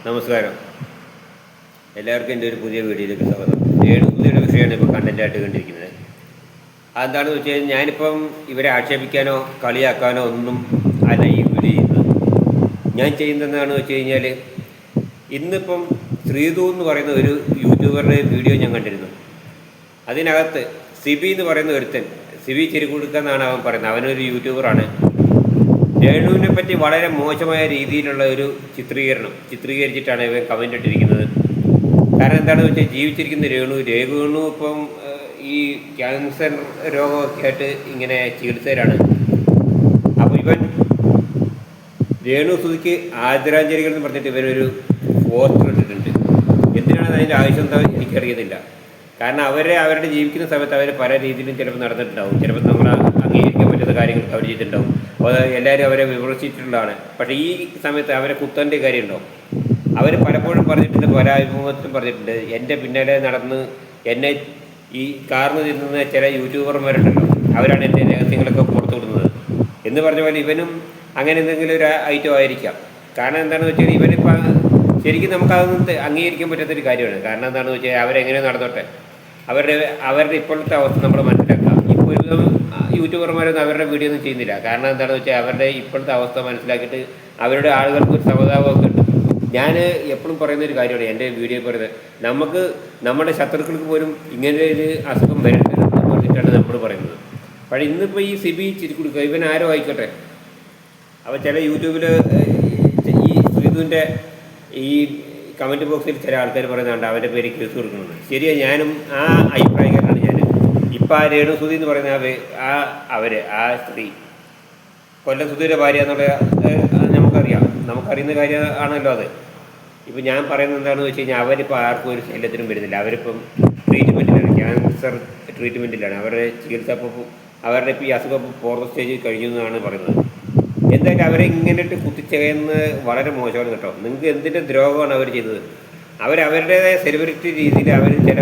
നമസ്കാരം. എല്ലാവർക്കും എൻ്റെ ഒരു പുതിയ വീഡിയോയിലേക്ക് സ്വാഗതം. രേണുസുധിയുടെ വിഷയമാണ് ഇപ്പോൾ കണ്ടൻറ്റായിട്ട് കണ്ടിരിക്കുന്നത്. അതെന്താണെന്ന് വെച്ച് കഴിഞ്ഞാൽ ഞാനിപ്പം ഇവരെ ആക്ഷേപിക്കാനോ കളിയാക്കാനോ ഒന്നും അല്ല ഈ വീഡിയോ ചെയ്യുന്നത്. ഞാൻ ചെയ്യുന്നതെന്നാണെന്ന് വെച്ച് കഴിഞ്ഞാൽ ഇന്നിപ്പം ശ്രീതു എന്ന് പറയുന്ന ഒരു യൂട്യൂബറുടെ വീഡിയോ ഞാൻ കണ്ടിരുന്നു. അതിനകത്ത് സിബി എന്ന് പറയുന്ന ഒരുത്തൻ, സിബി ചിരിക്കുടുക്ക എന്നാണ് അവൻ പറയുന്നത്, അവനൊരു യൂട്യൂബറാണ്. രേണുവിനെ പറ്റി വളരെ മോശമായ രീതിയിലുള്ള ഒരു ചിത്രീകരിച്ചിട്ടാണ് ഇവൻ കമൻ്റ് ഇട്ടിരിക്കുന്നത്. കാരണം എന്താണെന്ന് വെച്ചാൽ ജീവിച്ചിരിക്കുന്ന രേണു ഇപ്പം ഈ ക്യാൻസർ രോഗമൊക്കെ ആയിട്ട് ഇങ്ങനെ ചികിത്സയിലാണ്. അപ്പോൾ ഇവൻ രേണുസുധിക്ക് ആദരാഞ്ജലികൾ എന്ന് പറഞ്ഞിട്ട് ഇവനൊരു പോസ്റ്റർ ഇട്ടിട്ടുണ്ട്. എന്തിനാണ് അതിൻ്റെ ആവശ്യം എന്താ എനിക്കറിയുന്നില്ല. കാരണം അവരുടെ ജീവിക്കുന്ന സമയത്ത് അവർ പല രീതിയിലും ചിലപ്പോൾ നടന്നിട്ടുണ്ടാവും. ചിലപ്പോൾ നമ്മൾ അംഗീകരിക്കാൻ പറ്റുന്ന കാര്യങ്ങളൊക്കെ അവർ ചെയ്തിട്ടുണ്ടാവും. അപ്പോൾ എല്ലാവരും അവരെ വിമർശിച്ചിട്ടുള്ളതാണ്. പക്ഷേ ഈ സമയത്ത് അവരെ കുത്തേണ്ട കാര്യമുണ്ടോ? അവർ പലപ്പോഴും പറഞ്ഞിട്ടുണ്ട്, പല അഭിമുഖത്തിലും പറഞ്ഞിട്ടുണ്ട്, എൻ്റെ പിന്നാലെ നടന്ന് എന്നെ ഈ കാർന്ന് തിന്നുന്ന ചില യൂട്യൂബർമാരുണ്ടല്ലോ, അവരാണ് എൻ്റെ രഹസ്യങ്ങളൊക്കെ പുറത്തു വിടുന്നത് എന്ന് പറഞ്ഞ പോലെ ഇവനും അങ്ങനെ എന്തെങ്കിലും ഒരു ഐറ്റം ആയിരിക്കാം. കാരണം എന്താണെന്ന് വെച്ചാൽ ഇവനിപ്പോൾ ശരിക്കും നമുക്കതൊന്നും അംഗീകരിക്കാൻ പറ്റാത്തൊരു കാര്യമാണ്. കാരണം എന്താണെന്ന് വെച്ചാൽ അവരെങ്ങനെ നടന്നോട്ടെ, അവരുടെ ഇപ്പോഴത്തെ അവസ്ഥ നമ്മൾ മനസ്സിലാക്കാം. ഇപ്പോൾ ഒരു യൂട്യൂബർമാരൊന്നും അവരുടെ വീഡിയോ ഒന്നും ചെയ്യുന്നില്ല. കാരണം എന്താണെന്ന് വെച്ചാൽ അവരുടെ ഇപ്പോഴത്തെ അവസ്ഥ മനസ്സിലാക്കിയിട്ട് അവരുടെ ആളുകൾക്ക് ഒരു സമുദായമൊക്കെ ഉണ്ട്. ഞാൻ എപ്പോഴും പറയുന്നൊരു കാര്യമാണ് എൻ്റെ വീഡിയോ പറയുന്നത്, നമുക്ക് നമ്മുടെ ശത്രുക്കൾക്ക് പോലും ഇങ്ങനെ ഒരു അസുഖം വരരുതെന്ന് പറഞ്ഞിട്ടാണ് നമ്മൾ പറയുന്നത്. പക്ഷേ ഇന്നിപ്പോൾ ഈ സിബി ചിരിക്കുടുക്ക ഇവൻ ആരോ ആയിക്കോട്ടെ, അപ്പോൾ ചില യൂട്യൂബിൽ ഈ ശ്രീധുവിൻ്റെ ഈ കമൻറ്റ് ബോക്സിൽ ചില ആൾക്കാർ പറയുന്നുണ്ട് അവൻ്റെ പേര് കേസ് കൊടുക്കുന്നുണ്ട്. ശരിയാണ്, ഞാനും ആ അഭിപ്രായക്കാരനാണ്. ഞാൻ ഇപ്പം ആ രേണുസുധി എന്ന് പറയുന്ന ആ സ്ത്രീ കൊല്ലം സുധിയുടെ ഭാര്യ എന്നുള്ള നമുക്കറിയുന്ന കാര്യം ആണല്ലോ അത്. ഇപ്പം ഞാൻ പറയുന്നത് എന്താണെന്ന് വെച്ച് കഴിഞ്ഞാൽ അവരിപ്പോൾ ആർക്കും ഒരു ശല്യത്തിനും വരുന്നില്ല. അവരിപ്പം ട്രീറ്റ്മെൻറ്റിലാണ്, ക്യാൻസർ ട്രീറ്റ്മെൻറ്റിലാണ്. അവരുടെ ചികിത്സ അവരുടെ ഇപ്പോൾ ഈ അസുഖം ഫോർത്ത് സ്റ്റേജിൽ കഴിഞ്ഞു എന്നാണ് പറയുന്നത്. എന്തായാലും അവരെ ഇങ്ങനെയിട്ട് കുത്തിച്ചകയെന്ന് വളരെ മോശമാണ് കേട്ടോ. നിങ്ങൾക്ക് എന്തിൻ്റെ ദ്രോഹമാണ് അവർ ചെയ്തത്? അവരുടേതായ സെലിബ്രിറ്റി രീതിയിൽ അവർ ചില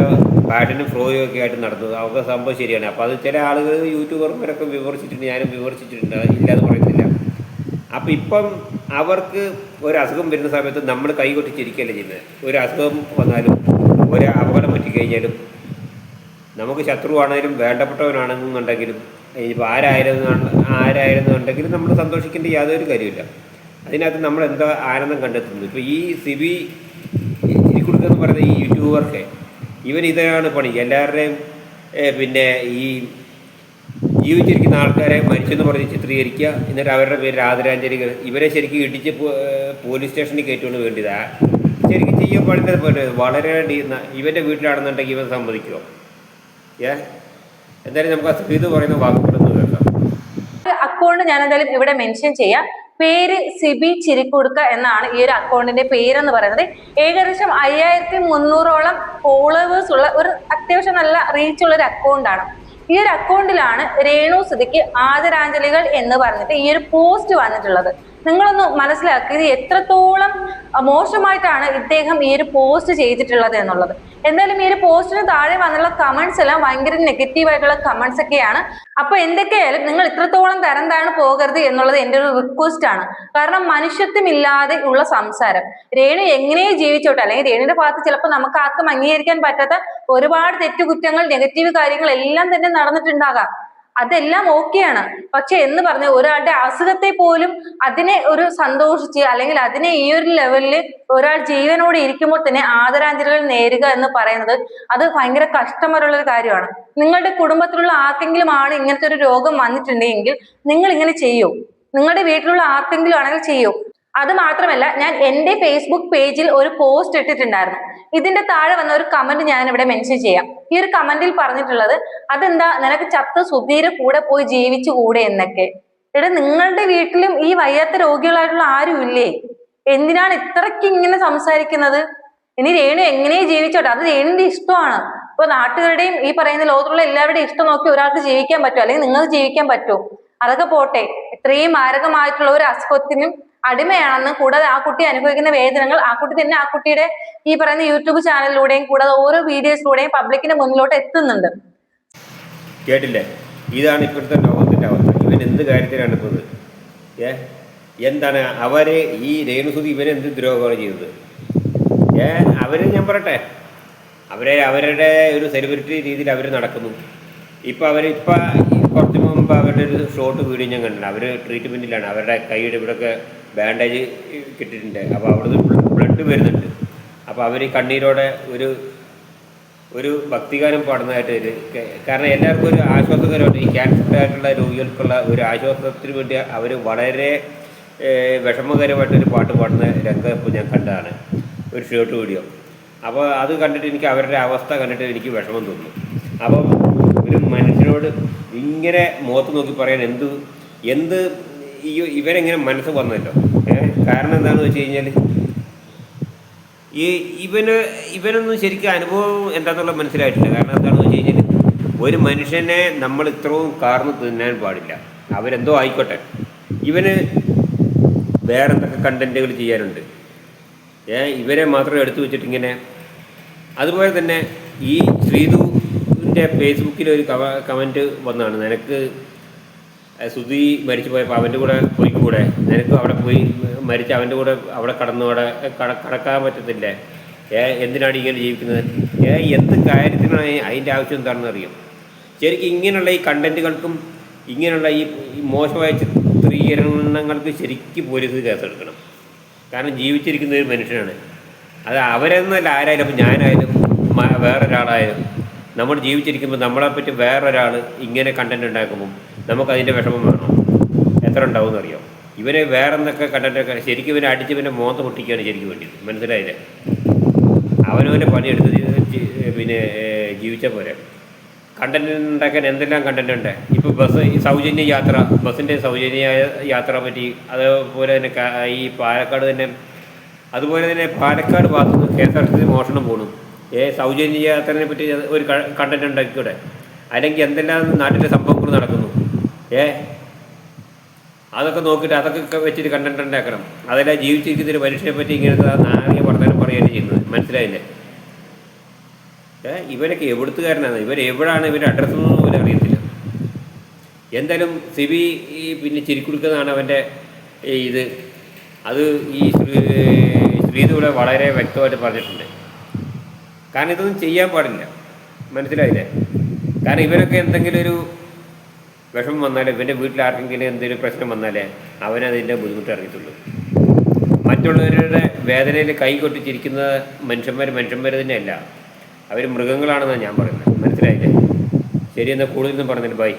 പാട്ടിനും ഫ്ലോയും ഒക്കെ ആയിട്ട് നടന്നത് അവർക്ക് സംഭവം ശരിയാണ്. അപ്പോൾ അത് ചില ആളുകൾ യൂട്യൂബർമാരൊക്കെ വിമർശിച്ചിട്ടുണ്ട്, ഞാനും വിമർശിച്ചിട്ടുണ്ട്, ഇല്ലാതെ പറയുന്നില്ല. അപ്പോൾ ഇപ്പം അവർക്ക് ഒരു അസുഖം വരുന്ന സമയത്ത് നമ്മൾ കൈകൊട്ടിച്ചിരിക്കുകയല്ലേ ചെയ്യുന്നത്. ഒരു അസുഖം വന്നാലും ഒരു അപകടം പറ്റിക്കഴിഞ്ഞാലും നമുക്ക് ശത്രുവാണെങ്കിലും വേണ്ടപ്പെട്ടവനാണെന്നുണ്ടെങ്കിലും ഇനിയിപ്പോൾ ആരായിരുന്നുണ്ടെങ്കിലും നമ്മൾ സന്തോഷിക്കേണ്ട യാതൊരു കാര്യമില്ല. അതിനകത്ത് നമ്മൾ എന്താ ആനന്ദം കണ്ടെത്തുന്നത്? ഇപ്പോൾ ഈ സിബി ചിരിക്കുടുക്ക എന്ന് പറയുന്ന ഈ യൂട്യൂബർക്ക് ഇവൻ ഇതാണ് പണി. എല്ലാവരുടെയും പിന്നെ ഈ ജീവിച്ചിരിക്കുന്ന ആൾക്കാരെ മരിച്ചെന്ന് പറഞ്ഞ് ചിത്രീകരിക്കുക, എന്നിട്ട് അവരുടെ പേരിൽ ആദരാഞ്ജലികൾ. ഇവരെ ശരിക്കും ഇടിച്ച് പോലീസ് സ്റ്റേഷനിൽ കയറ്റുകൊണ്ട് വേണ്ടിയതാ. ശരിക്കും ചെയ്യാൻ പാടില്ല. വളരെ ഇവൻ്റെ വീട്ടിലാണെന്നുണ്ടെങ്കിൽ ഇവൻ സമ്മതിക്കുമോ? എന്തായാലും നമുക്ക് ആ സ്ത്രീ പറയുന്ന വാക്കുകളൊന്നും കേൾക്കാം. അക്കൗണ്ട് ഞാൻ എന്തായാലും ഇവിടെ മെൻഷൻ ചെയ്യാം. പേര് സിബി ചിരിക്കുടുക്ക എന്നാണ് ഈ ഒരു അക്കൗണ്ടിന്റെ പേരെന്ന് പറയുന്നത്. ഏകദേശം 5300ഓളം ഫോളോവേഴ്സ് ഉള്ള ഒരു അത്യാവശ്യം നല്ല റീച്ചുള്ള ഒരു അക്കൗണ്ടാണ്. ഈ ഒരു അക്കൗണ്ടിലാണ് രേണുസുധിക്ക് ആദരാഞ്ജലികൾ എന്ന് പറഞ്ഞിട്ട് ഈ ഒരു പോസ്റ്റ് വന്നിട്ടുള്ളത്. നിങ്ങളൊന്ന് മനസ്സിലാക്കി ഇത് എത്രത്തോളം മോശമായിട്ടാണ് ഇദ്ദേഹം ഈ ഒരു പോസ്റ്റ് ചെയ്തിട്ടുള്ളത് എന്നുള്ളത്. എന്തായാലും ഈ ഒരു പോസ്റ്റിന് താഴെ വന്നുള്ള കമന്റ്സ് എല്ലാം ഭയങ്കര നെഗറ്റീവ് ആയിട്ടുള്ള കമന്റ്സ് ഒക്കെയാണ്. അപ്പൊ എന്തൊക്കെയായാലും നിങ്ങൾ ഇത്രത്തോളം തരം താഴ്ന്നു പോകരുത് എന്നുള്ളത് എൻ്റെ ഒരു റിക്വസ്റ്റ് ആണ്. കാരണം മനുഷ്യത്വമില്ലാതെ ഉള്ള സംസാരം. രേണു എങ്ങനെ ജീവിച്ചോട്ടെ, അല്ലെങ്കിൽ രേണുവിന്റെ ഭാഗത്ത് ചിലപ്പോൾ നമുക്ക് ആർക്കും അംഗീകരിക്കാൻ പറ്റാത്ത ഒരുപാട് തെറ്റുകുറ്റങ്ങൾ, നെഗറ്റീവ് കാര്യങ്ങൾ എല്ലാം തന്നെ നടന്നിട്ടുണ്ടാകാം. അതെല്ലാം ഓക്കെയാണ്. പക്ഷെ എന്ന് പറഞ്ഞ ഒരാളുടെ അസുഖത്തെ പോലും അതിനെ ഒരു സന്തോഷിച്ച് അല്ലെങ്കിൽ അതിനെ ഈ ഒരു ലെവലിൽ ഒരാൾ ജീവനോടെ ഇരിക്കുമ്പോൾ തന്നെ ആദരാഞ്ജലികൾ നേരുക എന്ന് പറയുന്നത് അത് ഭയങ്കര കഷ്ടമുള്ള ഒരു കാര്യമാണ്. നിങ്ങളുടെ കുടുംബത്തിലുള്ള ആർക്കെങ്കിലും ആണ് ഇങ്ങനത്തെ ഒരു രോഗം വന്നിട്ടുണ്ടെങ്കിൽ നിങ്ങൾ ഇങ്ങനെ ചെയ്യൂ. നിങ്ങളുടെ വീട്ടിലുള്ള ആർക്കെങ്കിലും ആണെങ്കിൽ ചെയ്യൂ. അത് മാത്രമല്ല, ഞാൻ എൻ്റെ ഫേസ്ബുക്ക് പേജിൽ ഒരു പോസ്റ്റ് ഇട്ടിട്ടുണ്ടായിരുന്നു. ഇതിന്റെ താഴെ വന്ന ഒരു കമന്റ് ഞാൻ ഇവിടെ മെൻഷൻ ചെയ്യാം. ഈ ഒരു കമന്റിൽ പറഞ്ഞിട്ടുള്ളത്, അതെന്താ നിനക്ക് ചത്ത സുധീരെ കൂടെ പോയി ജീവിച്ചുകൂടെ എന്നൊക്കെ. എടാ, നിങ്ങളുടെ വീട്ടിലും ഈ വയ്യാത്ത രോഗികളായിട്ടുള്ള ആരും ഇല്ലേ? എന്തിനാണ് ഇത്രയ്ക്ക് ഇങ്ങനെ സംസാരിക്കുന്നത്? ഇനി രേണു എങ്ങനെ ജീവിച്ചോട്ടെ, അത് രേണുവിന്റെ ഇഷ്ടമാണ്. ഇപ്പൊ നാട്ടുകാരുടെയും ഈ പറയുന്ന ലോകത്തുള്ള എല്ലാവരുടെയും ഇഷ്ടം നോക്കി ഒരാൾക്ക് ജീവിക്കാൻ പറ്റുമോ, അല്ലെങ്കിൽ നിങ്ങൾക്ക് ജീവിക്കാൻ പറ്റുമോ? അതൊക്കെ പോട്ടെ, ഇത്രയും മാരകമായിട്ടുള്ള ഒരു അസുഖത്തിനും അടിമയാണെന്ന്, കൂടാതെ ആ കുട്ടി അനുഭവിക്കുന്ന വേദനകൾ ആ കുട്ടി തന്നെ ആ കുട്ടിയുടെ ഈ പറയുന്ന യൂട്യൂബ് ചാനലിലൂടെയും കൂടാതെ ഓരോ വീഡിയോസിലൂടെയും പബ്ലിക്കിന്റെ മുന്നിലോട്ട് എത്തുന്നുണ്ട്. കേട്ടില്ലേ? ഇതാണ് ഇപ്പോഴത്തെ ലോകത്തിന്റെ അവസ്ഥ. ഇവൻ എന്ത് കാര്യത്തിലാണ് ഇപ്പോൾ എന്താണ് അവരെ ഈ രേണുസുധി ഇവനെന്ത് ദ്രോഹമാണ് ചെയ്തത്? അവർ ഞാൻ പറയട്ടെ, അവരുടെ ഒരു സെലിബ്രിറ്റി രീതിയിൽ അവർ നടക്കുന്നു. ഇപ്പം കുറച്ച് മുമ്പ് അവരുടെ ഒരു ഷോർട്ട് വീഡിയോ ഞാൻ കണ്ടിട്ടുണ്ട്. അവർ ട്രീറ്റ്മെൻറ്റിലാണ്. അവരുടെ കൈയുടെ ഇവിടെയൊക്കെ ബാൻഡേജ് കിട്ടിയിട്ടുണ്ട്. അപ്പോൾ അവിടുന്ന് ബ്ലഡ് വരുന്നുണ്ട്. അപ്പോൾ അവർ കണ്ണീരോടെ ഒരു ഭക്തിഗാനം പാടുന്നതായിട്ട് കാരണം എല്ലാവർക്കും ഒരു ആശ്വാസകരമായിട്ട് ഈ ക്യാൻസർ ആയിട്ടുള്ള രോഗികൾക്കുള്ള ഒരു ആശ്വാസത്തിന് വേണ്ടി അവർ വളരെ വിഷമകരമായിട്ടൊരു പാട്ട് പാടുന്ന രംഗം ഇപ്പോൾ ഞാൻ കണ്ടതാണ്, ഒരു ഷോർട്ട് വീഡിയോ. അപ്പോൾ അത് കണ്ടിട്ട് എനിക്ക് അവരുടെ അവസ്ഥ കണ്ടിട്ട് എനിക്ക് വിഷമം തോന്നുന്നു. അപ്പം ഒരു മനുഷ്യനോട് ഇങ്ങനെ മുഖത്ത് നോക്കി പറയാൻ എന്ത് ഇവരെങ്ങനെ മനസ്സ് വന്നല്ലോ. കാരണം എന്താണെന്ന് വെച്ച് കഴിഞ്ഞാൽ ഇവനൊന്നും ശരിക്കും അനുഭവം എന്താണെന്നുള്ള മനസ്സിലായിട്ടില്ല. കാരണം എന്താണെന്ന് വെച്ച് കഴിഞ്ഞാൽ ഒരു മനുഷ്യനെ നമ്മൾ ഇത്രയും കാർന്ന് തിന്നാൻ പാടില്ല. അവരെന്തോ ആയിക്കോട്ടെ, ഇവന് വേറെ എന്തൊക്കെ കണ്ടൻറ്റുകൾ ചെയ്യാനുണ്ട്. ഇവരെ മാത്രം എടുത്തു വെച്ചിട്ടിങ്ങനെ. അതുപോലെ തന്നെ ഈ ശ്രീധുവിൻ്റെ ഫേസ്ബുക്കിൽ ഒരു കമൻറ്റ് വന്നതാണ്, നിനക്ക് സുധി മരിച്ചു പോയപ്പോൾ അവൻ്റെ കൂടെ പോയിക്കൂടെ, നിനക്ക് അവിടെ പോയി മരിച്ച് അവൻ്റെ കൂടെ അവിടെ കടക്കാൻ പറ്റത്തില്ലേ, എന്തിനാണ് ഇങ്ങനെ ജീവിക്കുന്നത്, എന്ത് കാര്യത്തിനാണ് അതിൻ്റെ ആവശ്യം എന്താണെന്ന് അറിയാം. ശരിക്കും ഇങ്ങനെയുള്ള ഈ കണ്ടൻറ്റുകൾക്കും ഇങ്ങനെയുള്ള ഈ മോശമായ ചിത്രീകരണങ്ങൾക്ക് ശരിക്കും പോലീസ് കേസെടുക്കണം. കാരണം ജീവിച്ചിരിക്കുന്ന ഒരു മനുഷ്യനാണ്. അത് അവരെന്നല്ല ആരായാലും, അപ്പം ഞാനായാലും വേറൊരാളായാലും നമ്മൾ ജീവിച്ചിരിക്കുമ്പോൾ നമ്മളെപ്പറ്റി വേറൊരാൾ ഇങ്ങനെ കണ്ടൻറ് ഉണ്ടാക്കുമ്പം നമുക്കതിൻ്റെ വിഷമം വേണം. എത്ര ഉണ്ടാവും അറിയാം. ഇവരെ വേറെ എന്തൊക്കെ കണ്ടൻറ്റൊക്കെ ശരിക്കും ഇവനെ അടിച്ച് പിന്നെ മോന്ത പൊട്ടിക്കുകയാണ് ശരിക്കും വേണ്ടിയത്. മനസ്സിലായില്ലേ? അവനവൻ്റെ പണിയെടുത്ത് പിന്നെ ജീവിച്ച പോലെ കണ്ടൻറ് ഉണ്ടാക്കാൻ എന്തെല്ലാം കണ്ടൻറ് ഉണ്ട്. ഇപ്പോൾ സൗജന്യ യാത്ര, ബസ്സിൻ്റെ സൗജന്യ യാത്ര പറ്റി, അതുപോലെ തന്നെ ഈ പാലക്കാട് തന്നെ, അതുപോലെ തന്നെ പാലക്കാട് ഭാഗത്ത് KSRTC മോഷണം പോകണം. സൗജന്യ യാത്രയെ പറ്റി ഒരു കണ്ടൻറ് ഉണ്ടാക്കിക്കൂടെ? അല്ലെങ്കിൽ എന്തെല്ലാം നാട്ടിലെ സംഭവങ്ങൾ നടക്കുന്നു, അതൊക്കെ നോക്കിയിട്ട് അതൊക്കെ വെച്ചിട്ട് കണ്ടൻറ് ഉണ്ടാക്കണം. അതെല്ലാം ജീവിച്ചിരിക്കുന്ന ഒരു മനുഷ്യനെ പറ്റി ഇങ്ങനത്തെ നാറിയ വർത്തമാനം പറയുകയാണ് ചെയ്യുന്നത്. മനസ്സിലായില്ലേ? ഇവരൊക്കെ എവിടുത്തുകാരനാണ്, ഇവരെവിടാണ് ഇവരുടെ അഡ്രസ്സൊന്നും പോലും അറിയത്തില്ല. എന്തായാലും സിബി പിന്നെ ചിരിക്കുടുക്കുന്നതാണ് അവൻ്റെ ഇത്. അത് ഈ ശ്രീധുവിടെ വളരെ വ്യക്തമായിട്ട് പറഞ്ഞിട്ടുണ്ട്. കാരണം ഇതൊന്നും ചെയ്യാൻ പാടില്ല. മനസ്സിലായില്ലേ? കാരണം ഇവരൊക്കെ എന്തെങ്കിലും ഒരു വിഷമം വന്നാലേ, ഇവൻ്റെ വീട്ടിൽ ആർക്കെങ്കിലും എന്തെങ്കിലും പ്രശ്നം വന്നാലേ അവനതിൻ്റെ ബുദ്ധിമുട്ട് അറിയത്തുള്ളൂ. മറ്റുള്ളവരുടെ വേദനയിൽ കൈ കൊട്ടിച്ചിരിക്കുന്ന മനുഷ്യന്മാർ തന്നെയല്ല, അവർ മൃഗങ്ങളാണെന്നാണ് ഞാൻ പറയുന്നത്. മനസ്സിലായില്ലേ? ശരി, എന്നാൽ കൂടുതലൊന്നും പറഞ്ഞില്ല. ബൈ.